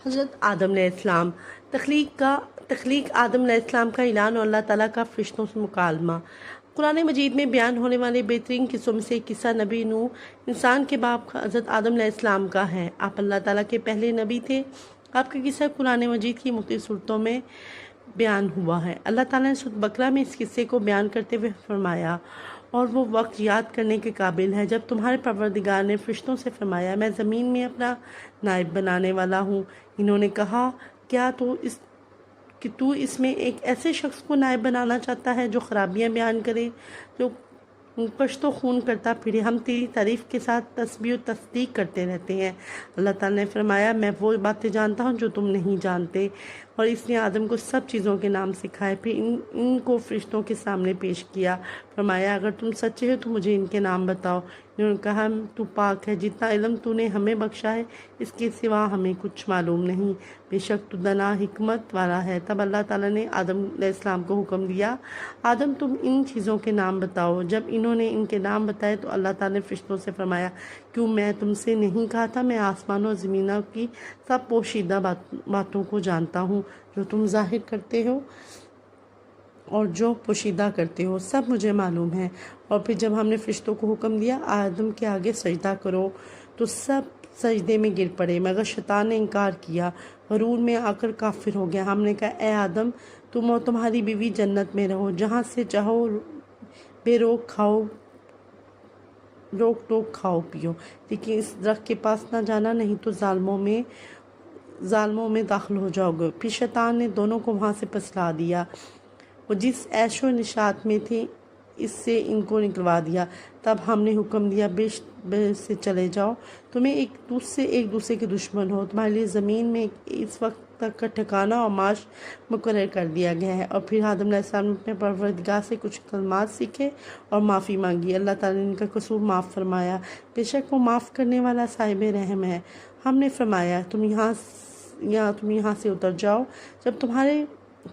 حضرت آدم علیہ السلام تخلیق آدم علیہ السلام کا اعلان اور اللہ تعالیٰ کا فرشتوں سے مکالمہ۔ قرآن مجید میں بیان ہونے والے بہترین قصوں میں سے ایک قصہ نبی نوح انسان کے باپ حضرت آدم علیہ السلام کا ہے۔ آپ اللہ تعالیٰ کے پہلے نبی تھے۔ آپ کا قصہ قرآن مجید کی مختلف صورتوں میں بیان ہوا ہے۔ اللہ تعالیٰ نے سورۃ بقرہ میں اس قصے کو بیان کرتے ہوئے فرمایا، اور وہ وقت یاد کرنے کے قابل ہے جب تمہارے پروردگار نے فرشتوں سے فرمایا، میں زمین میں اپنا نائب بنانے والا ہوں۔ انہوں نے کہا، کیا تو اس میں ایک ایسے شخص کو نائب بنانا چاہتا ہے جو خرابیاں بیان کرے، جو کشت و خون کرتا پھرے؟ ہم تیری تعریف کے ساتھ تسبیح و تصدیق کرتے رہتے ہیں۔ اللہ تعالیٰ نے فرمایا، میں وہ باتیں جانتا ہوں جو تم نہیں جانتے، اور اس نے آدم کو سب چیزوں کے نام سکھائے، پھر ان کو فرشتوں کے سامنے پیش کیا۔ فرمایا، اگر تم سچے ہو تو مجھے ان کے نام بتاؤ۔ انہوں نے کہا، تو پاک ہے، جتنا علم تو نے ہمیں بخشا ہے اس کے سوا ہمیں کچھ معلوم نہیں، بے شک تو دانا حکمت والا ہے۔ تب اللہ تعالیٰ نے آدم علیہ السلام کو حکم دیا، آدم تم ان چیزوں کے نام بتاؤ۔ جب انہوں نے ان کے نام بتائے تو اللہ تعالیٰ نے فرشتوں سے فرمایا، کیوں میں تم سے نہیں کہا تھا میں آسمانوں اور زمینوں کی سب پوشیدہ باتوں کو جانتا ہوں، جو تم ظاہر کرتے ہو اور جو پوشیدہ کرتے ہو سب مجھے معلوم ہے۔ اور پھر جب ہم نے فرشتوں کو حکم دیا آدم کے آگے سجدہ کرو تو سب سجدے میں گر پڑے مگر شیطان نے انکار کیا، غرور میں آ کر کافر ہو گیا۔ ہم نے کہا، اے آدم، تم اور تمہاری بیوی جنت میں رہو، جہاں سے چاہو بے روک ٹوک کھاؤ پیو، لیکن اس درخت کے پاس نہ جانا، نہیں تو ظالموں میں داخل ہو جاؤ گے۔ پھر شیطان نے دونوں کو وہاں سے پھسلا دیا، وہ جس عیش و نشاط میں تھے اس سے ان کو نکلوا دیا۔ تب ہم نے حکم دیا، بے سے چلے جاؤ، تمہیں ایک دوسرے کے دشمن ہو، تمہارے لیے زمین میں اس وقت تک کا ٹھکانہ اور معاش مقرر کر دیا گیا ہے۔ اور پھر آدم علیہ السلام نے اپنے پروردگار سے کچھ کلمات سیکھے اور معافی مانگی۔ اللہ تعالیٰ نے ان کا قصور معاف فرمایا، بے شک وہ معاف کرنے والا صاحب رحم ہے۔ ہم نے فرمایا، تم یہاں سے اتر جاؤ، جب تمہارے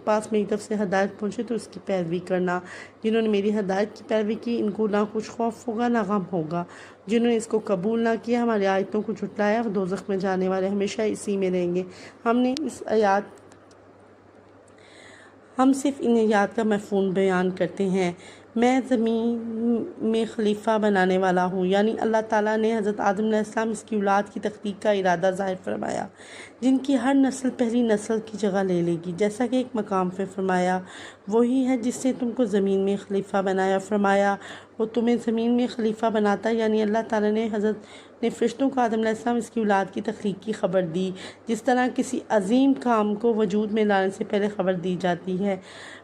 پاس میری طرف سے ہدایت پہنچے تو اس کی پیروی کرنا۔ جنہوں نے میری ہدایت کی پیروی کی ان کو نہ کچھ خوف ہوگا نہ غم ہوگا، جنہوں نے اس کو قبول نہ کیا، ہماری آیتوں کو جھٹلایا، وہ دوزخ میں جانے والے ہمیشہ اسی میں رہیں گے۔ ہم صرف ان آیات کا مفہوم بیان کرتے ہیں۔ میں زمین میں خلیفہ بنانے والا ہوں، یعنی اللہ تعالیٰ نے حضرت آدم علیہ السلام اس کی اولاد کی تخلیق کا ارادہ ظاہر فرمایا، جن کی ہر نسل پہلی نسل کی جگہ لے لے گی، جیسا کہ ایک مقام پہ فرمایا، وہی ہے جس نے تم کو زمین میں خلیفہ بنایا۔ فرمایا، وہ تمہیں زمین میں خلیفہ بناتا ہے، یعنی اللہ تعالیٰ نے فرشتوں کو آدم علیہ السلام اس کی اولاد کی تخلیق کی خبر دی، جس طرح کسی عظیم کام کو وجود میں لانے سے پہلے خبر دی جاتی ہے۔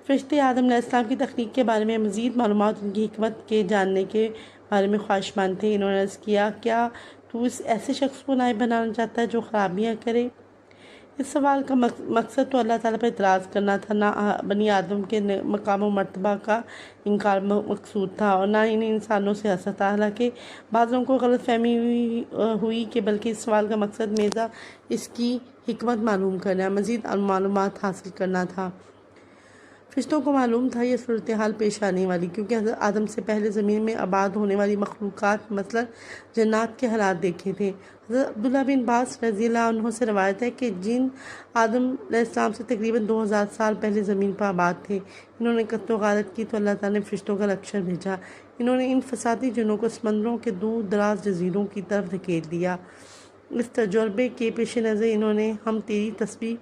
فرشتے آدم علیہ السلام کی تخلیق کے بارے میں مزید معلومات ان کی حکمت کے جاننے کے بارے میں خواہشمند تھے۔ انہوں نے عرض کیا، کیا تو اس ایسے شخص کو نائب بنانا چاہتا ہے جو خرابیاں کرے؟ اس سوال کا مقصد تو اللہ تعالیٰ پر اعتراض کرنا تھا، نہ بنی آدم کے مقام و مرتبہ کا انکار مقصود تھا، اور نہ انہیں انسانوں سے حسد تھا۔ حالانکہ بعضوں کو غلط فہمی ہوئی کہ بلکہ اس سوال کا مقصد میزا اس کی حکمت معلوم کرنا، مزید معلومات حاصل کرنا تھا۔ فرشتوں کو معلوم تھا یہ صورتحال پیش آنے والی، کیونکہ حضرت آدم سے پہلے زمین میں آباد ہونے والی مخلوقات مثلا جنات کے حالات دیکھے تھے۔ حضرت عبداللہ بن عباس رضی اللہ عنہ سے روایت ہے کہ جن آدم علیہ السلام سے تقریباً 2000 سال پہلے زمین پر آباد تھے، انہوں نے قتل و غارت کی تو اللہ تعالیٰ نے فرشتوں کا لشکر بھیجا، انہوں نے ان فسادی جنوں کو سمندروں کے دور دراز جزیروں کی طرف دھکیل دیا۔ اس تجربے کے پیش نظر انہوں نے، ہم تیری تسبیح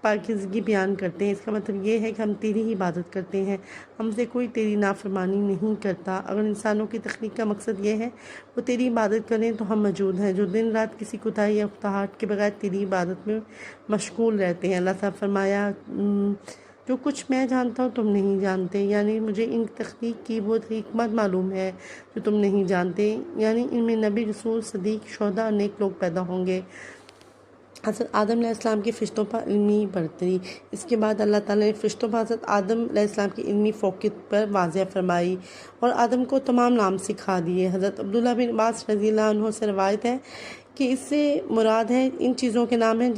پاکیزگی بیان کرتے ہیں، اس کا مطلب یہ ہے کہ ہم تیری ہی عبادت کرتے ہیں، ہم سے کوئی تیری نافرمانی نہیں کرتا۔ اگر انسانوں کی تخلیق کا مقصد یہ ہے وہ تیری عبادت کریں تو ہم موجود ہیں، جو دن رات کسی کوتاہی یا اقتحاط کے بغیر تیری عبادت میں مشغول رہتے ہیں۔ اللہ تعالیٰ فرمایا، جو کچھ میں جانتا ہوں تم نہیں جانتے، یعنی مجھے ان تخلیق کی وہ حکمت معلوم ہے جو تم نہیں جانتے، یعنی ان میں نبی، رسول، صدیق، شہداء اور نیک لوگ پیدا ہوں گے۔ حضرت آدم علیہ السلام کے فرشتوں پر علمی برتری۔ اس کے بعد اللہ تعالیٰ نے فرشتوں پر حضرت آدم علیہ السلام کی علمی فوقیت پر واضح فرمائی اور آدم کو تمام نام سکھا دیے۔ حضرت عبداللہ بن عباس رضی اللہ عنہ سے روایت ہے کہ اس سے مراد ہے ان چیزوں کے نام ہیں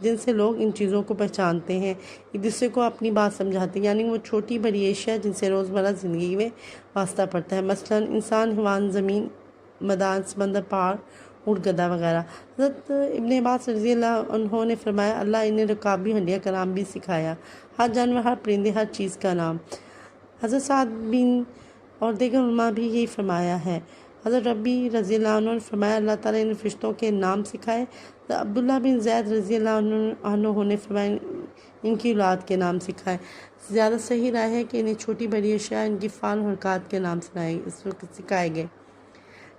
جن سے لوگ ان چیزوں کو پہچانتے ہیں، ایک دوسرے کو اپنی بات سمجھاتے ہیں، یعنی وہ چھوٹی بڑی اشیاء جن سے روزمرہ زندگی میں واسطہ پڑتا ہے، مثلا انسان، حیوان، زمین، میدان، سمندر، پہاڑ اونٹ گدھا وغیرہ۔ حضرت ابن عباس رضی اللہ عنہ نے فرمایا اللہ انہیں رکابی ہڈیاں کا نام بھی سکھایا، ہر جانور، ہر پرندے، ہر چیز کا نام۔ حضرت سعد بن اور دیگر علماء بھی یہی فرمایا ہے۔ حضرت ربی رضی اللہ عنہ نے فرمایا اللہ تعالیٰ نے فرشتوں کے نام سکھائے۔ عبداللہ بن زید رضی اللہ عنہ نے فرمایا ان کی اولاد کے نام سکھائے۔ زیادہ صحیح رائے ہے کہ انہیں چھوٹی بڑی اشیاء ان کی فعال حرکات کے نام سکھائے گئے،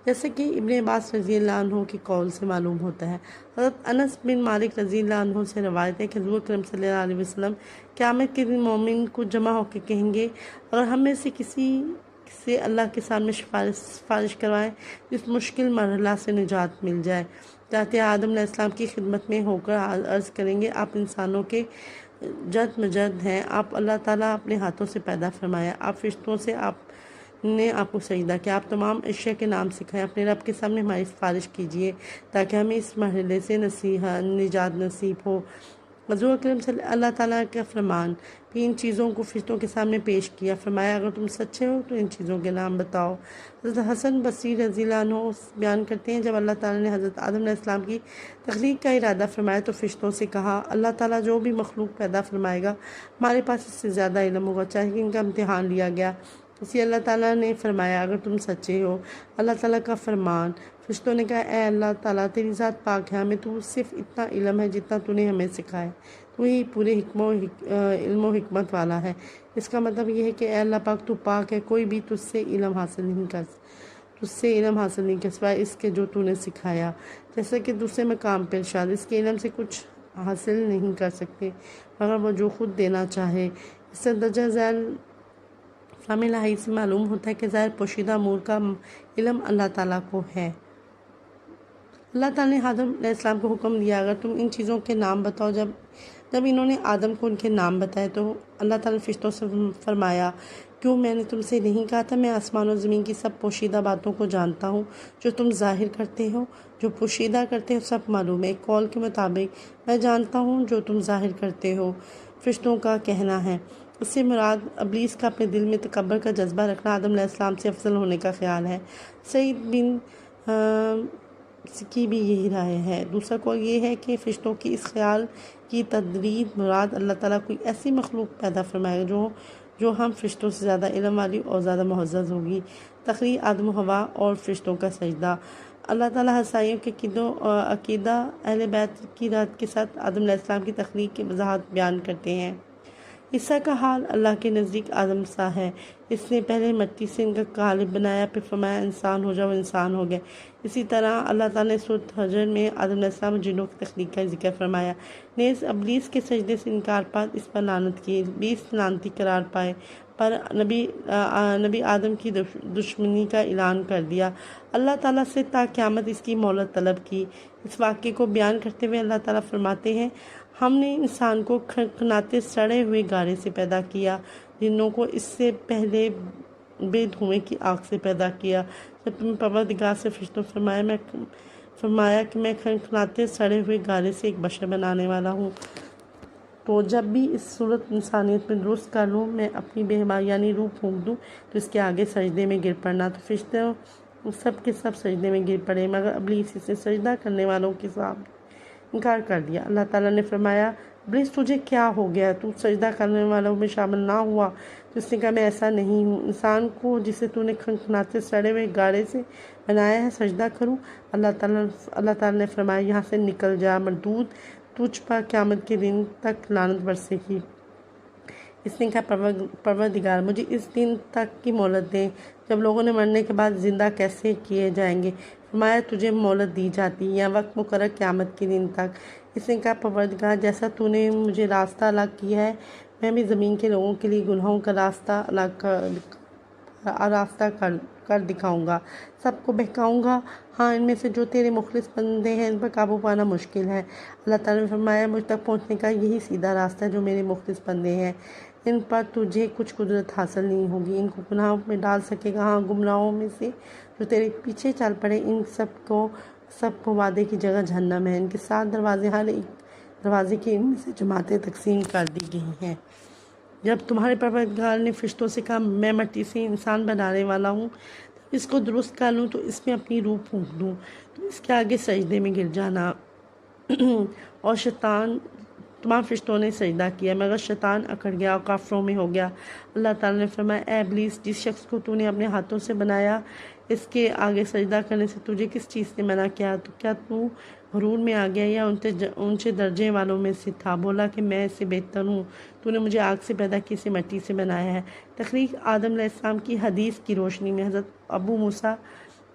جیسے کہ ابن عباس رضی اللہ عنہ کی قول سے معلوم ہوتا ہے۔ حضرت انس بن مالک رضی اللہ عنہ سے روایت ہے کہ حضور کرم صلی اللہ علیہ وسلم قیامت کے دن مومن کو جمع ہو کے کہیں گے اگر ہم میں سے کسی سے اللہ کے سامنے سفارش کروائیں اس مشکل مرحلہ سے نجات مل جائے، چاہتے آدم علیہ السلام کی خدمت میں ہو کر عرض کریں گے آپ انسانوں کے جد مجد ہیں، آپ اللہ تعالیٰ اپنے ہاتھوں سے پیدا فرمایا، آپ فرشتوں سے آپ نے آپ کو سجدہ کیا، آپ تمام اشیاء کے نام سکھائے، اپنے رب کے سامنے ہماری سفارش کیجیے تاکہ ہمیں اس مرحلے سے نجات نصیب ہو۔ حضور اکرم صلی اللہ تعالیٰ کا فرمان بھی ان چیزوں کو فرشتوں کے سامنے پیش کیا، فرمایا اگر تم سچے ہو تو ان چیزوں کے نام بتاؤ۔ حضرت حسن بصری رضی اللہ عنہ بیان کرتے ہیں جب اللہ تعالیٰ نے حضرت آدم علیہ السلام کی تخلیق کا ارادہ فرمایا تو فرشتوں سے کہا اللہ تعالیٰ جو بھی مخلوق پیدا فرمائے گا ہمارے پاس اس سے زیادہ علم ہوگا، چاہے کہ ان کا امتحان لیا گیا۔ اسی اللہ تعالیٰ نے فرمایا اگر تم سچے ہو۔ اللہ تعالیٰ کا فرمان، فرشتوں نے کہا اے اللہ تعالیٰ تیری ذات پاک ہے، ہمیں تو صرف اتنا علم ہے جتنا تو نے ہمیں سکھایا، تو ہی پورے علم و حکمت والا ہے۔ اس کا مطلب یہ ہے کہ اے اللہ پاک تو پاک ہے، کوئی بھی تجھ سے علم حاصل نہیں کر سوائے اس کے جو تو نے سکھایا، جیسا کہ دوسرے مقام پر ارشاد اس کے علم سے کچھ حاصل نہیں کر سکتے مگر وہ جو خود دینا چاہے۔ اس سے درجہ ذیل فہم الہی سے معلوم ہوتا ہے کہ ظاہر پوشیدہ امور کا علم اللہ تعالیٰ کو ہے۔ اللہ تعالیٰ نے آدم علیہ السلام کو حکم دیا اگر تم ان چیزوں کے نام بتاؤ۔ جب انہوں نے آدم کو ان کے نام بتائے تو اللہ تعالیٰ نے فرشتوں سے فرمایا کیوں میں نے تم سے نہیں کہا تھا میں آسمان و زمین کی سب پوشیدہ باتوں کو جانتا ہوں، جو تم ظاہر کرتے ہو جو پوشیدہ کرتے ہو سب معلوم ہے۔ ایک قول کے مطابق میں جانتا ہوں جو تم ظاہر کرتے ہو، فرشتوں کا کہنا ہے۔ اس سے مراد ابلیس کا اپنے دل میں تکبر کا جذبہ رکھنا آدم علیہ السلام سے افضل ہونے کا خیال ہے۔ سعید بن کی بھی یہی رائے ہے۔ دوسرا قول یہ ہے کہ فرشتوں کی اس خیال کی تردید مراد اللہ تعالیٰ کوئی ایسی مخلوق پیدا فرمائے گا جو ہم فرشتوں سے زیادہ علم والی اور زیادہ معزز ہوگی۔ تخلیق آدم و حوا اور فرشتوں کا سجدہ۔ اللہ تعالیٰ حسائیوں کے عقیدہ اہل بیت کی رد کے ساتھ آدم علیہ السلام کی تخلیق کی وضاحت بیان کرتے ہیں۔ عیسیٰ کا حال اللہ کے نزدیک آدم سا ہے، اس نے پہلے مٹی سے ان کا قالب بنایا پھر فرمایا انسان ہو جاؤ، انسان ہو گئے۔ اسی طرح اللہ تعالیٰ نے سورۃ حجر میں آدم علیہ السلام جنوں کی تخلیق کا ذکر فرمایا۔ نیز ابلیس کے سجدے سے انکار پر اس پر لعنت کی، ابلیس لعنتی قرار پائے پر نبی آدم کی دشمنی کا اعلان کر دیا۔ اللہ تعالیٰ سے تا قیامت اس کی مہلت طلب کی۔ اس واقعے کو بیان کرتے ہوئے اللہ تعالیٰ فرماتے ہیں ہم نے انسان کو کھنکھناتے سڑے ہوئے گارے سے پیدا کیا، جنوں کو اس سے پہلے بے دھوئیں کی آگ سے پیدا کیا۔ جب تم پروردگار سے فرشتوں فرمایا کہ میں کھنکھناتے سڑے ہوئے گارے سے ایک بشر بنانے والا ہوں، تو جب بھی اس صورت انسانیت میں درست کر لوں میں اپنی بے حیا یعنی روح پھونک دوں تو اس کے آگے سجدے میں گر پڑنا۔ تو فرشتے سب کے سب سجدے میں گر پڑے مگر ابلیس سے سجدہ کرنے والوں کے سامنے انکار کر دیا۔ اللہ تعالیٰ نے فرمایا ابلیس تجھے کیا ہو گیا، تو سجدہ کرنے والوں میں شامل نہ ہوا؟ تو اس نے کہا میں ایسا نہیں ہوں، انسان کو جسے تو نے کھنکھناتے سڑے ہوئے گارے سے بنایا ہے سجدہ کروں؟ اللہ تعالیٰ نے فرمایا یہاں سے نکل جا مردود، تجھ پر قیامت کے دن تک لعنت برسے گی۔ اس نے کہا پروردگار مجھے اس دن تک کی مہلت دیں جب لوگوں نے مرنے کے بعد زندہ کیسے کیے جائیں گے۔ فرمایا تجھے مہلت دی جاتی یا وقت مقرر قیامت کے دن تک۔ اس نے کہا پروردگار جیسا تو نے مجھے راستہ الگ کیا ہے میں بھی زمین کے لوگوں کے لیے گناہوں کا راستہ کر دکھاؤں گا، سب کو بہکاؤں گا، ہاں ان میں سے جو تیرے مخلص بندے ہیں ان پر قابو پانا مشکل ہے۔ اللہ تعالیٰ نے فرمایا مجھ تک پہنچنے کا یہی سیدھا راستہ ہے جو میرے مخلص بندے ہیں، ان پر تجھے کچھ قدرت حاصل نہیں ہوگی، ان کو گناہوں میں ڈال سکے گا، ہاں گمراہوں میں سے جو تیرے پیچھے چل پڑے ان سب کو وعدے کی جگہ جہنم ہے، ان کے 7 دروازے ہر ایک دروازے کی ان میں سے جماعتیں تقسیم کر دی گئی ہیں۔ جب تمہارے پروردگار نے فرشتوں سے کہا میں مٹی سے انسان بنانے والا ہوں، اس کو درست کر لوں تو اس میں اپنی روح پھونک دوں، تو اس کے آگے سجدے میں گر جانا۔ اور شیطان تمام فرشتوں نے سجدہ کیا مگر شیطان اکڑ گیا اور کافروں میں ہو گیا۔ اللہ تعالیٰ نے فرمایا، اے ابلیس، جس شخص کو تو نے اپنے ہاتھوں سے بنایا اس کے آگے سجدہ کرنے سے تجھے کس چیز نے منع کیا؟ تو کیا تو غرور میں آ گیا یا اونچے درجے والوں میں سے تھا؟ بولا کہ میں اس سے بہتر ہوں، تو نے مجھے آگ سے پیدا کی، اسے مٹی سے بنایا ہے۔ تخلیق آدم علیہ السلام کی حدیث کی روشنی میں حضرت ابو موسیٰ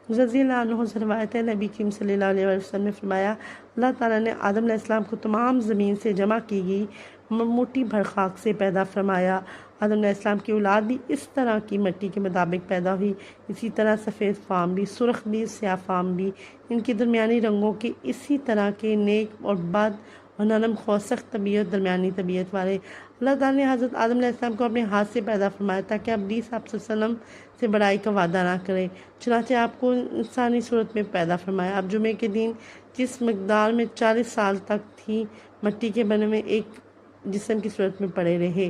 رضی اللہ عنہ سے روایت ہے، نبی کریم صلی اللہ علیہ وسلم نے فرمایا، اللہ تعالیٰ نے آدم علیہ السلام کو تمام زمین سے جمع کی گئی مٹی بھر خاک سے پیدا فرمایا۔ آدم علیہ السلام کی اولاد بھی اس طرح کی مٹی کے مطابق پیدا ہوئی، اسی طرح سفید فام بھی، سرخ بھی، سیاہ فام بھی، ان کے درمیانی رنگوں کے اسی طرح کے نیک اور بد اور نرم سخت طبیعت، درمیانی طبیعت والے۔ اللہ تعالیٰ نے حضرت آدم علیہ السلام کو اپنے ہاتھ سے پیدا فرمایا تاکہ ابلیس آپ صلی اللہ علیہ وسلم سے بڑائی کا وعدہ نہ کرے، چنانچہ آپ کو انسانی صورت میں پیدا فرمایا۔ اب جمعے کے دن جس مقدار میں 40 سال تک تھی مٹی کے بنے میں ایک جسم کی صورت میں پڑے رہے،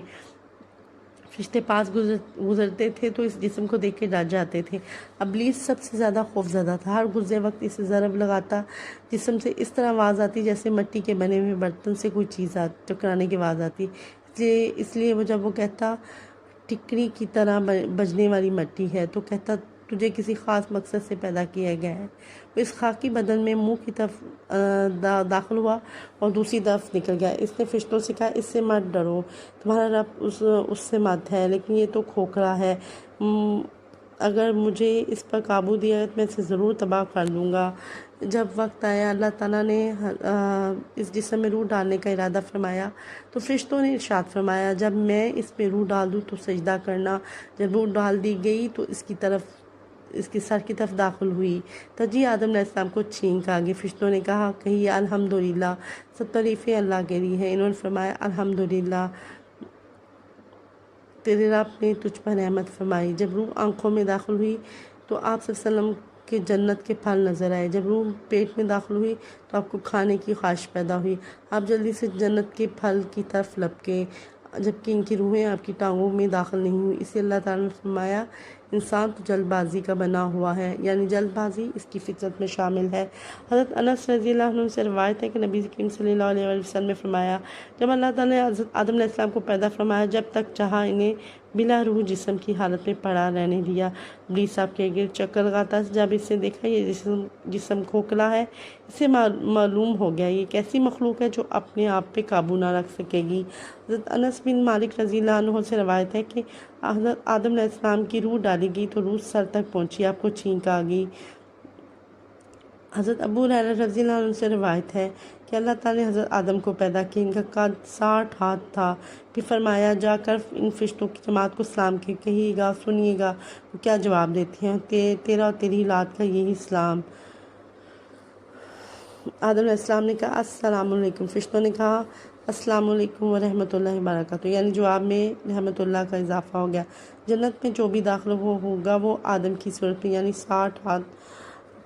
فرشتے پاس گزرتے تھے تو اس جسم کو دیکھ کے ڈر جاتے تھے۔ ابلیس سب سے زیادہ خوف زدہ تھا، ہر گزرے وقت اسے ضرب لگاتا، جسم سے اس طرح آواز آتی جیسے مٹی کے بنے ہوئے برتن سے کوئی چیز ٹکرانے کی آواز آتی۔ اس لیے وہ جب وہ کہتا ٹکری کی طرح بجنے والی مٹی ہے تو کہتا تجھے کسی خاص مقصد سے پیدا کیا گیا ہے۔ وہ اس خاکی بدن میں منہ کی طرف داخل ہوا اور دوسری طرف نکل گیا۔ اس نے فرشتوں سے کہا، اس سے مت ڈرو، تمہارا رب اس سے مت ہے، لیکن یہ تو کھوکھلا ہے، اگر مجھے اس پر قابو دیا تو میں اسے ضرور تباہ کر دوں گا۔ جب وقت آیا اللہ تعالیٰ نے اس جسم میں روح ڈالنے کا ارادہ فرمایا تو فرشتوں نے ارشاد فرمایا، جب میں اس پہ روح ڈال دوں تو سجدہ کرنا۔ جب روح ڈال دی گئی تو اس کی سر کی طرف داخل ہوئی، تجی آدم علیہ السلام کو چھینک آ گئی۔ فرشتوں نے کہا، کہیے الحمدللہ، سب تعریفیں اللہ کے لیے ہیں۔ انہوں نے فرمایا، الحمدللہ، تیرے رب نے تجھ پر رحمت فرمائی۔ جب روح آنکھوں میں داخل ہوئی تو آپ صلی اللہ علیہ وسلم کے جنت کے پھل نظر آئے۔ جب روح پیٹ میں داخل ہوئی تو آپ کو کھانے کی خواہش پیدا ہوئی، آپ جلدی سے جنت کے پھل کی طرف لپکے، جبکہ ان کی روحیں آپ کی ٹانگوں میں داخل نہیں ہوئی۔ اسے اللہ تعالیٰ نے فرمایا، انسان تو جلد بازی کا بنا ہوا ہے، یعنی جلد بازی اس کی فطرت میں شامل ہے۔ حضرت انس رضی اللہ عنہ سے روایت ہے کہ نبی کریم صلی اللہ علیہ وسلم نے فرمایا، جب اللہ تعالیٰ نے حضرت آدم علیہ السلام کو پیدا فرمایا، جب تک چاہا انہیں بلا روح جسم کی حالت میں پڑا رہنے دیا۔ ابلیس آپ کے گرد چکر لگاتا، جب اس نے دیکھا یہ جسم کھوکھلا ہے، اسے معلوم ہو گیا یہ کیسی مخلوق ہے جو اپنے آپ پہ قابو نہ رکھ سکے گی۔ حضرت انس بن مالک رضی اللہ عنہ سے روایت ہے کہ حضرت آدم علیہ السلام کی روح ڈالی گئی تو روح سر تک پہنچی، آپ کو چھینک آ گئی۔ حضرت ابو ہریرہ رضی اللہ عنہ سے روایت ہے کہ اللہ تعالیٰ نے حضرت آدم کو پیدا کیا، ان کا قد 60 ہاتھ تھا، پھر فرمایا، جا کر ان فرشتوں کی جماعت کو سلام کہیے گا، سنیے گا وہ کیا جواب دیتے ہیں، تیرا اور تیری اولاد کا یہی اسلام۔ آدم علیہ السلام نے کہا، السلام علیکم۔ فرشتوں نے کہا، السلام علیکم ورحمۃ اللہ وبرکاتہ، یعنی جواب میں رحمۃ اللہ کا اضافہ ہو گیا۔ جنت میں جو بھی داخل ہوگا وہ آدم کی صورت میں یعنی 60 ہاتھ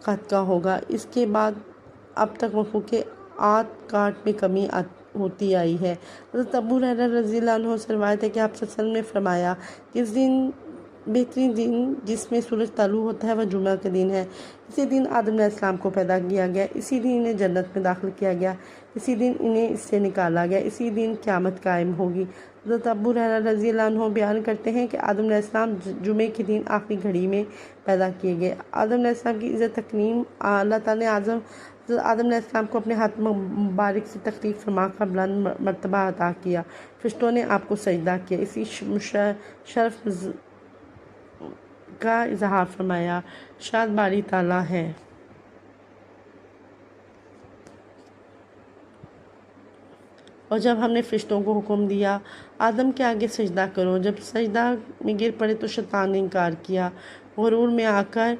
قد کا ہوگا۔ اس کے بعد اب تک مخلوق کے آت کاٹ میں کمی ہوتی آئی ہے۔ حضرت ابو ہریرہ رضی اللہ عنہ سے روایت ہے کہ آپ صلی اللہ علیہ وسلم نے فرمایا، اس دن بہترین دن جس میں سورج طلوع ہوتا ہے وہ جمعہ کا دن ہے۔ اسی دن آدم علیہ السلام کو پیدا کیا گیا، اسی دن انہیں جنت میں داخل کیا گیا، اسی دن انہیں اس سے نکالا گیا، اسی دن قیامت قائم ہوگی۔ حضرت ابو ہریرہ رضی اللہ عنہ بیان کرتے ہیں کہ آدم علیہ السلام جمعے کے دن آخری گھڑی میں پیدا کیے گئے۔ آدم علیہ السلام کی عزت تکریم، اللہ تعالیٰ نے آدم علیہ السلام کو اپنے ہاتھ مبارک سے تخلیق فرما کر بلند مرتبہ عطا کیا، فرشتوں نے آپ کو سجدہ کیا، اسی شرف کا اظہار فرمایا، شاد باری تعالیٰ ہے۔ اور جب ہم نے فرشتوں کو حکم دیا آدم کے آگے سجدہ کرو، جب سجدہ میں گر پڑے تو شیطان نے انکار کیا، غرور میں آ کر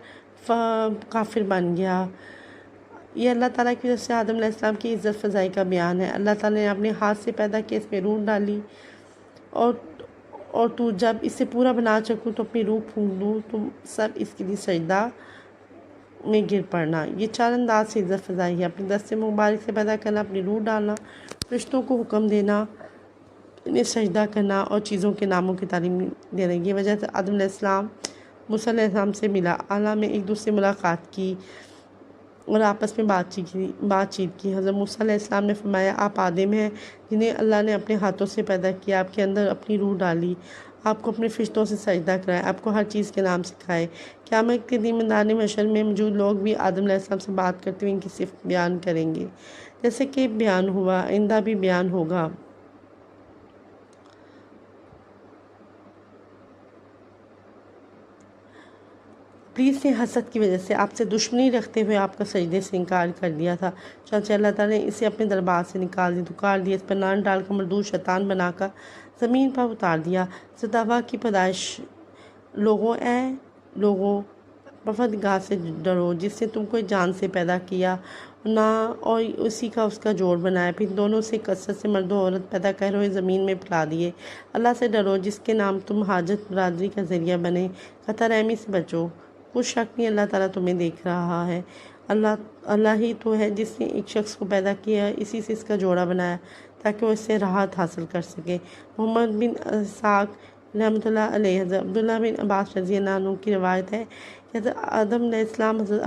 کافر بن گیا۔ یہ اللہ تعالیٰ کی وجہ سے آدم علیہ السلام کی عزت فضائی کا بیان ہے۔ اللہ تعالیٰ نے اپنے ہاتھ سے پیدا کیا، اس میں روح ڈالی، اور تو جب اسے پورا بنا چکوں تو اپنی روح پھونک دوں، تم سب اس کے لیے سجدہ میں گر پڑنا۔ یہ 4 انداز سے عزت فضائی ہے: اپنے دست مبارک سے پیدا کرنا، اپنی روح ڈالنا، فرشتوں کو حکم دینا، انہیں سجدہ کرنا، اور چیزوں کے ناموں کی تعلیم دینا۔ یہ وجہ سے آدم علیہ السلام موسیٰ علیہ السلام سے ملا، اعلیٰ میں ایک دوسرے ملاقات کی اور آپس میں بات چیت کی۔ حضرت موسیٰ علیہ السلام نے فرمایا، آپ آدم ہیں جنہیں اللہ نے اپنے ہاتھوں سے پیدا کیا، آپ کے اندر اپنی روح ڈالی، آپ کو اپنے فرشتوں سے سجدہ کرائے، آپ کو ہر چیز کے نام سکھائے۔ قیامت کے دن میدان محشر میں موجود لوگ بھی آدم علیہ السلام سے بات کرتے ہوئے ان کی صفت بیان کریں گے، جیسے کہ بیان ہوا، آئندہ بھی بیان ہوگا۔ ابلیس نے حسد کی وجہ سے آپ سے دشمنی رکھتے ہوئے آپ کا سجدے سے انکار کر دیا تھا، چنانچہ اللہ تعالیٰ نے اسے اپنے دربار سے نکال دیا، دھکار دیا، اس پر لعنت ڈال کر مردود شیطان بنا کر زمین پر اتار دیا۔ حضرت حوا کی پیدائش۔ لوگوں پروردگار سے ڈرو جس نے تم کو جان سے پیدا کیا نہ اور اسی کا اس کا جوڑ بنایا، پھر دونوں سے کثرت سے مرد و عورت پیدا کر ہوئے زمین میں پھیلا دیے۔ اللہ سے ڈرو جس کے نام تم حاجت برادری کا ذریعہ بنے، قطع رحمی سے بچو، کچھ شک نہیں اللہ تعالیٰ تمہیں دیکھ رہا ہے۔ اللہ ہی تو ہے جس نے ایک شخص کو پیدا کیا، اسی سے اس کا جوڑا بنایا تاکہ وہ اس سے راحت حاصل کر سکے۔ محمد بن اسحاق رحمۃ اللہ علیہ، حضرت عبداللہ بن عباس رضی اللہ عنہ کی روایت ہے کہ حضرت آدم علیہ السلام حضرت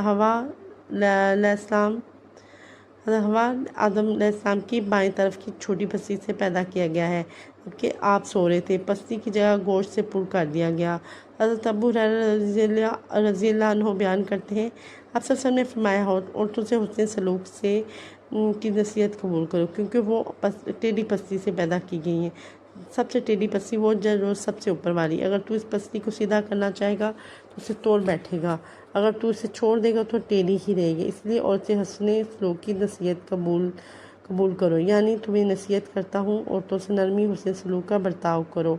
حوا آدم علیہ السلام کی بائیں طرف کی چھوٹی پستی سے پیدا کیا گیا ہے، جبکہ آپ سو رہے تھے، پستی کی جگہ گوشت سے پر کر دیا گیا۔ حضرت ابو ہریرہ رضی اللہ عنہ بیان کرتے ہیں، آپ سب نے فرمایا، عورتوں سے حسن سلوک سے کی نصیحت قبول کرو، کیونکہ وہ ٹیڑھی پستی سے پیدا کی گئی ہیں۔ سب سے ٹیڑھی پستی وہ جو سب سے اوپر والی، اگر تو اس پستی کو سیدھا کرنا چاہے گا تو اسے توڑ بیٹھے گا، اگر تو اسے چھوڑ دے گا تو ٹیڑھی ہی رہے گی۔ اس لیے عورتیں حسن سلوک کی نصیحت قبول کرو، یعنی تمہیں نصیحت کرتا ہوں عورتوں سے نرمی حسن سلوک کا برتاؤ کرو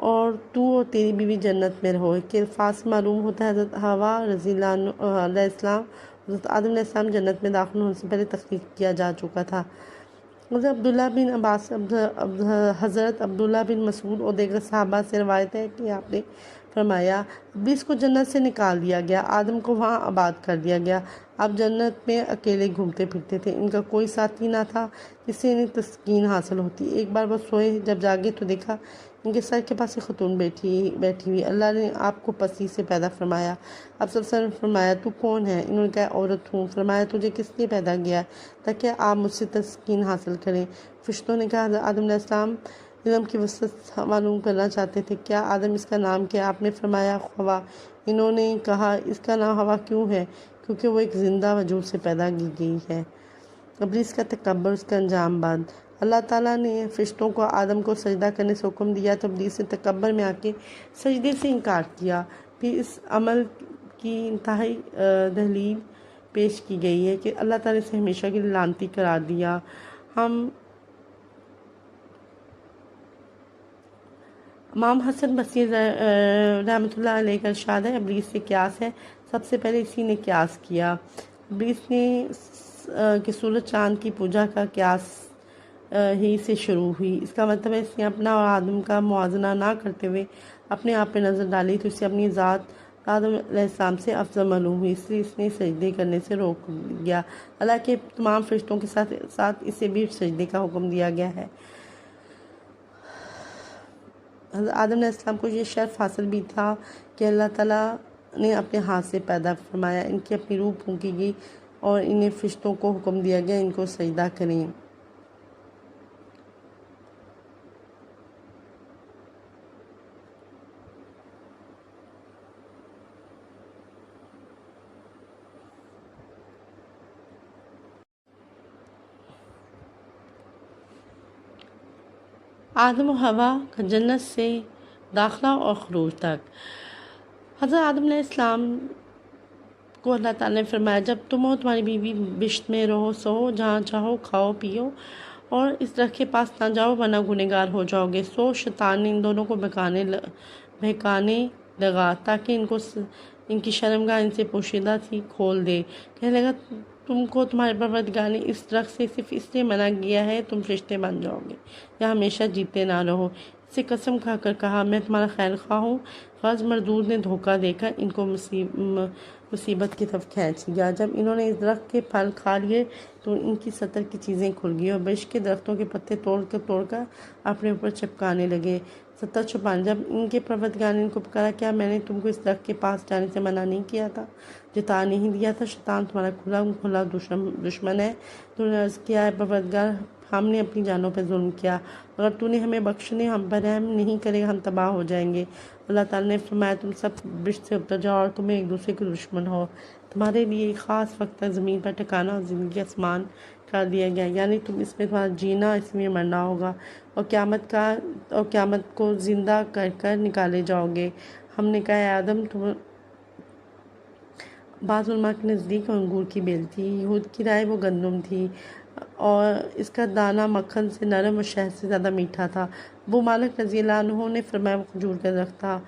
اور تو اور تیری بیوی جنت میں رہو۔ کہ الفاظ سے معلوم ہوتا ہے حضرت حوا رضی اللہ علیہ السلام حضرت آدم علیہ السلام جنت میں داخل ہونے سے پہلے تخلیق کیا جا چکا تھا۔ حضرت عبداللہ بن عباس، حضرت عبداللہ بن مسعود اور دیگر صحابہ سے روایت ہے کہ آپ نے فرمایا، ابلیس کو جنت سے نکال دیا گیا، آدم کو وہاں آباد کر دیا گیا، آپ جنت میں اکیلے گھومتے پھرتے تھے، ان کا کوئی ساتھی نہ تھا جس سے انہیں تسکین حاصل ہوتی۔ ایک بار وہ سوئے، جب جاگے تو دیکھا ان کے سر کے پاس ایک خاتون بیٹھی ہوئی۔ اللہ نے آپ کو پسی سے پیدا فرمایا۔ آپ سب سے فرمایا، تو کون ہے؟ انہوں نے کہا، عورت ہوں۔ فرمایا، تجھے کس لیے پیدا کیا تاکہ آپ مجھ سے تسکین حاصل کریں؟ فرشتوں نے کہا، حضرت آدم علیہ السلام علم کی وسعت معلوم کرنا چاہتے تھے، کیا آدم اس کا نام کیا؟ آپ نے فرمایا، ہوا۔ انہوں نے کہا، اس کا نام ہوا کیوں ہے؟ کیونکہ وہ ایک زندہ وجود سے پیدا کی گئی ہے۔ ابلیس کا تکبر، اس کا انجام بند۔ اللہ تعالیٰ نے فرشتوں کو آدم کو سجدہ کرنے سے حکم دیا تو ابلیس نے تکبر میں آ کے سجدے سے انکار کیا۔ پھر اس عمل کی انتہائی دلیل پیش کی گئی ہے کہ اللہ تعالیٰ نے اسے ہمیشہ کے لیے لعنتی قرار دیا۔ امام حسن بصری رحمۃ اللہ علیہ کا ارشاد ہے، ابلیس سے قیاس ہے، سب سے پہلے اسی نے قیاس کیا۔ ابلیس نے کہ سورج چاند کی پوجا کا قیاس ہی سے شروع ہوئی، اس کا مطلب ہے اس نے اپنا اور آدم کا موازنہ نہ کرتے ہوئے اپنے آپ پہ نظر ڈالی تو اسے اپنی ذات آدم علیہ السلام سے افضل معلوم ہوئی، اس لیے اس نے سجدے کرنے سے روک گیا، اللہ کے تمام فرشتوں کے ساتھ اسے بھی سجدے کا حکم دیا گیا ہے۔ حضرت آدم علیہ السلام کو یہ شرف حاصل بھی تھا کہ اللہ تعالیٰ نے اپنے ہاتھ سے پیدا فرمایا، ان کی اپنی روح پھونکی گئی اور انہیں فرشتوں کو حکم دیا گیا ان کو سجدہ کریں۔ آدم و حوا کا جنت سے داخلہ اور خروج تک۔ حضرت آدم علیہ السلام کو اللہ تعالیٰ نے فرمایا، جب تم اور تمہاری بیوی بشت میں رہو، سو، جہاں چاہو کھاؤ پیو اور اس درخت کے پاس نہ جاؤ ورنہ گنہگار ہو جاؤ گے۔ شیطان نے ان دونوں کو بہکانے لگا تاکہ ان کی شرمگاہ ان سے پوشیدہ تھی کھول دے۔ کہنے لگا، تم کو تمہارے پروردگار نے اس درخت سے صرف اس لیے منع کیا ہے تم فرشتے بن جاؤ گے یا ہمیشہ جیتے نہ رہو۔ اس سے قسم کھا کر کہا، میں تمہارا خیر خواہ ہوں۔ غرض مردود نے دھوکہ دے کر ان کو مصیبت کی طرف کھینچ لیا۔ جب انہوں نے اس درخت کے پھل کھا لیے تو ان کی سطر کی چیزیں کھل گئی اور بیش کے درختوں کے پتے توڑ کر اپنے اوپر چپکانے لگے، سطر چھپانے۔ جب ان کے پروردگار نے ان کو پکارا، کیا میں نے تم کو اس درخت کے پاس جانے سے منع نہیں کیا تھا، جتا نہیں دیا تھا؟ شیطان تمہارا کھلا دشمن ہے۔ تو نے عرض کیا، اے پروردگار، ہم نے اپنی جانوں پہ ظلم کیا، اگر تو نے ہمیں بخشنے ہم پر رحم نہیں کرے گا ہم تباہ ہو جائیں گے۔ اللہ تعالیٰ نے فرمایا، تم سب بشت سے اتر جاؤ اور تمہیں ایک دوسرے کے دشمن ہو، تمہارے لیے ایک خاص وقت تک زمین پر ٹھکانا اور زندگی آسمان کر دیا گیا، یعنی تم اس میں تمہارا جینا، اس میں مرنا ہوگا اور قیامت کو زندہ کر کر نکالے جاؤ گے۔ ہم نے کہا، اے آدم، تم بعض علماء کے نزدیک انگور کی بیل تھی، یہود کی رائے وہ گندم تھی اور اس کا دانہ مکھن سے نرم اور شہد سے زیادہ میٹھا تھا۔ ابو مالک رضی اللہ عنہ نے فرمایا، وہ کھجور کا درخت تھا،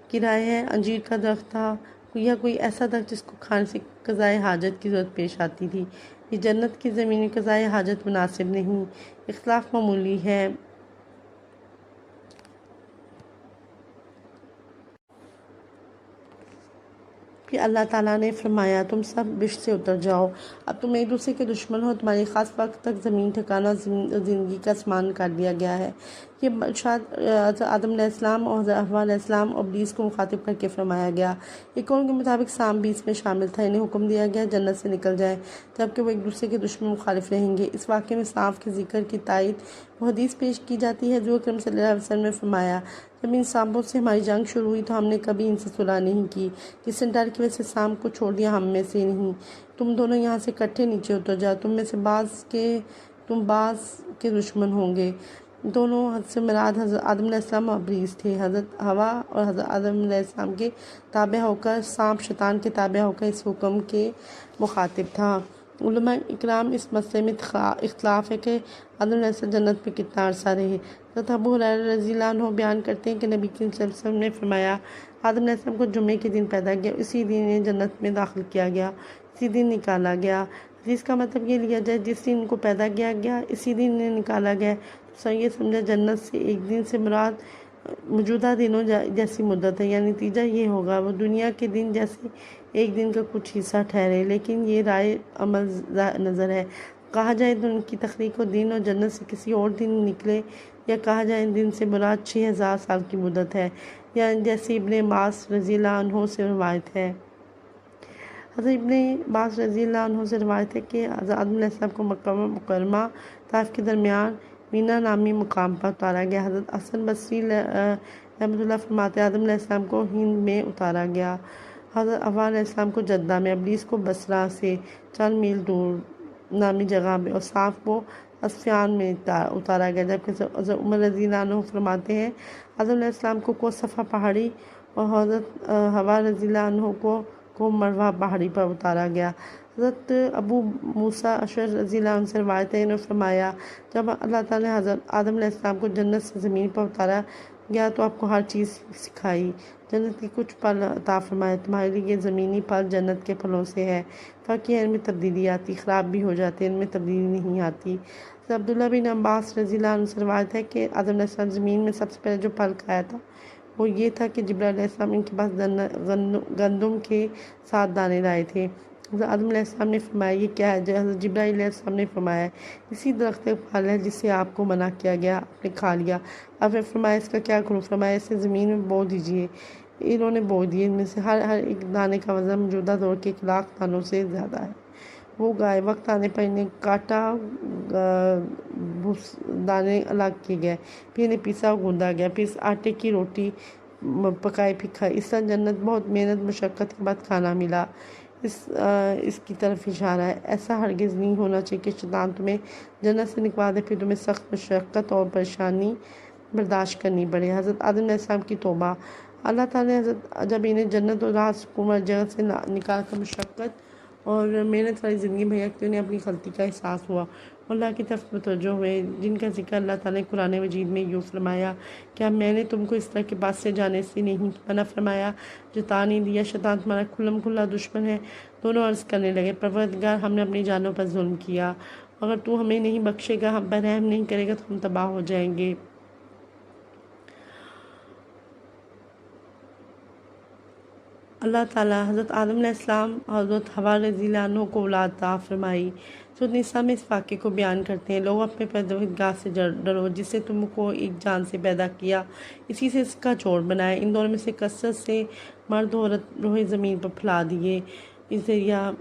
کی رائے ہے انجیر کا درخت تھا یا کوئی ایسا درخت جس کو کھانے سے قضائے حاجت کی ضرورت پیش آتی تھی۔ یہ جنت کی زمین میں قضائے حاجت مناسب نہیں، اختلاف معمولی ہے۔ پھر اللہ تعالیٰ نے فرمایا، تم سب بشت سے اتر جاؤ، اب تم ایک دوسرے کے دشمن ہو، تمہاری خاص وقت تک زمین ٹھکانا زندگی کا آسمان کر دیا گیا ہے۔ یہ شاید آدم علیہ السلام اور حوا علیہ السلام اور ابلیس کو مخاطب کر کے فرمایا گیا۔ ایک قول کے مطابق سام بھی اس میں شامل تھا، انہیں حکم دیا گیا جنت سے نکل جائیں جبکہ وہ ایک دوسرے کے دشمن مخالف رہیں گے۔ اس واقعے میں سانپ کے ذکر کی تائید وہ حدیث پیش کی جاتی ہے، حضور اکرم صلی اللہ علیہ وسلم نے فرمایا، جب ان سانپوں سے ہماری جنگ شروع ہوئی تو ہم نے کبھی ان سے صلح نہیں کی، کس نے ڈر کی وجہ سے سانپ کو چھوڑ دیا، ہم میں سے نہیں۔ تم دونوں یہاں سے اکٹھے نیچے اتر جاؤ، تم میں سے بعض کے دشمن ہوں گے۔ دونوں حضرت سے مراد حضرت آدم علیہ السلام اور ابلیس تھے۔ حضرت حوا اور حضرت آدم علیہ السلام کے تابع ہو کر، سانپ شیطان کے تابع ہو کر اس حکم کے مخاطب تھا۔ علماء اکرام اس مسئلے میں اختلاف ہے کہ آدم علیہ السلام جنت میں کتنا عرصہ رہے۔ حضرت ابو ہریرہ رضی اللہ عنہ بیان کرتے ہیں کہ نبی کریم صلی اللہ علیہ وسلم نے فرمایا، آدم علیہ السلام کو جمعے کے دن پیدا کیا، اسی دن انہیں جنت میں داخل کیا گیا، اسی دن نکالا گیا۔ حدیث کا مطلب یہ لیا جائے، جس دن ان کو پیدا کیا گیا اسی دن انہیں نکالا گیا، تو یہ سمجھا جنت سے ایک دن سے مراد موجودہ دنوں جیسی مدت ہے، یعنی نتیجہ یہ ہوگا وہ دنیا کے دن جیسے ایک دن کا کچھ حصہ ٹھہرے، لیکن یہ رائے عمل نظر ہے۔ کہا جائے تو ان کی تخلیق و دن اور جنت سے کسی اور دن نکلے، یا کہا جائے ان دن سے مراد 6000 سال کی مدت ہے، یا جیسے ابن عباس رضی اللہ عنہ سے روایت ہے۔ حضرت ابن عباس رضی اللہ عنہ سے روایت ہے کہ حضرت آدم علیہ السلام کو مکہ مکرمہ طائف کے درمیان مینا نامی مقام پر اتارا گیا۔ حضرت حسن بصری رحمۃ اللہ فرماتے ہیں، آدم علیہ السلام کو ہند میں اتارا گیا، حضرت حوا علیہ السلام کو جدہ میں، ابلیس کو بصرہ سے 4 میل دور نامی جگہ میں، اور سانپ کو اصفیان میں اتارا گیا۔ جبکہ حضرت عمر رضی اللہ عنہ فرماتے ہیں، آدم علیہ السلام کو صفا پہاڑی اور حضرت حوا رضی اللہ عنہ کو مروہ پہاڑی پر اتارا گیا۔ حضرت ابو موسیٰ اشعری رضی اللہ عنہ سے روایت ہے، انہوں نے فرمایا، جب اللہ تعالیٰ نے حضرت آدم علیہ السلام کو جنت سے زمین پر اتارا گیا تو آپ کو ہر چیز سکھائی، جنت کی کچھ پھل عطا فرمائے، تمہارے لیے یہ زمینی پھل جنت کے پھلوں سے ہے، تاکہ ان میں تبدیلی آتی، خراب بھی ہو جاتے، ان میں تبدیلی نہیں آتی۔ حضرت عبداللہ بن عباس رضی اللہ عنہ سے روایت ہے کہ آدم علیہ السلام زمین میں سب سے پہلے جو پھل کھایا تھا وہ یہ تھا کہ جبرائیل علیہ السلام ان کے پاس گندم کے 7 دانے لائے تھے۔ حضرت آدم علیہ السلام نے فرمایا، یہ کیا ہے؟ حضرت جبرائیل علیہ السلام نے فرمایا، اسی درخت کا پھل ہے جس سے آپ کو منع کیا گیا، آپ نے کھا لیا۔ آپ نے فرمایا، اس کا کیا کروں؟ فرمایا، اسے زمین میں بو دیجیے۔ انہوں نے بو دیے، ان میں سے ہر ایک دانے کا وزن موجودہ دور کے 1 لاکھ دانوں سے زیادہ ہے۔ وہ گائے، وقت آنے پر انہیں کاٹا، دانے الگ کیے گئے، پھر انہیں پیسا اور گوندا گیا، پھر اس آٹے کی روٹی پکائی پھر کھائی۔ اس طرح جنت بہت محنت مشقت کے بعد کھانا ملا۔ اس کی طرف اشارہ ہے۔ ایسا ہرگز نہیں ہونا چاہیے کہ شیطان تمہیں جنت سے نکال دے، پھر تمہیں سخت مشقت اور پریشانی برداشت کرنی پڑے۔ حضرت آدم علیہ السلام کی توبہ۔ اللہ تعالیٰ نے جب انہیں جنت اور راحت سکون والی جگہ سے نکال کر مشقت اور محنت والی زندگی مہیا کی، انہیں اپنی غلطی کا احساس ہوا، اللہ کی طرف متوجہ ہوئے، جن کا ذکر اللہ تعالیٰ نے قرآن مجید میں یوں فرمایا، کیا میں نے تم کو اس طرح کے بات سے جانے سے نہیں منع فرمایا، جتا نہیں دیا، شیطان تمہارا کھلا دشمن ہے۔ دونوں عرض کرنے لگے، پروردگار، ہم نے اپنی جانوں پر ظلم کیا، اگر تو ہمیں نہیں بخشے گا، ہم پر رحم نہیں کرے گا تو ہم تباہ ہو جائیں گے۔ اللہ تعالیٰ حضرت آدم علیہ السلام اور حضرت حوا رضی اللہ عنہ کو اولاد عطا فرمائی۔ سورۃ النساء میں اس واقعے کو بیان کرتے ہیں، لوگ اپنے پروردگار سے ڈرو جس سے تم کو ایک جان سے پیدا کیا، اسی سے اس کا جوڑ بنائے، ان دونوں میں سے کثرت سے مرد و عورت روئے زمین پر پھیلا دیے، اس ذریعہ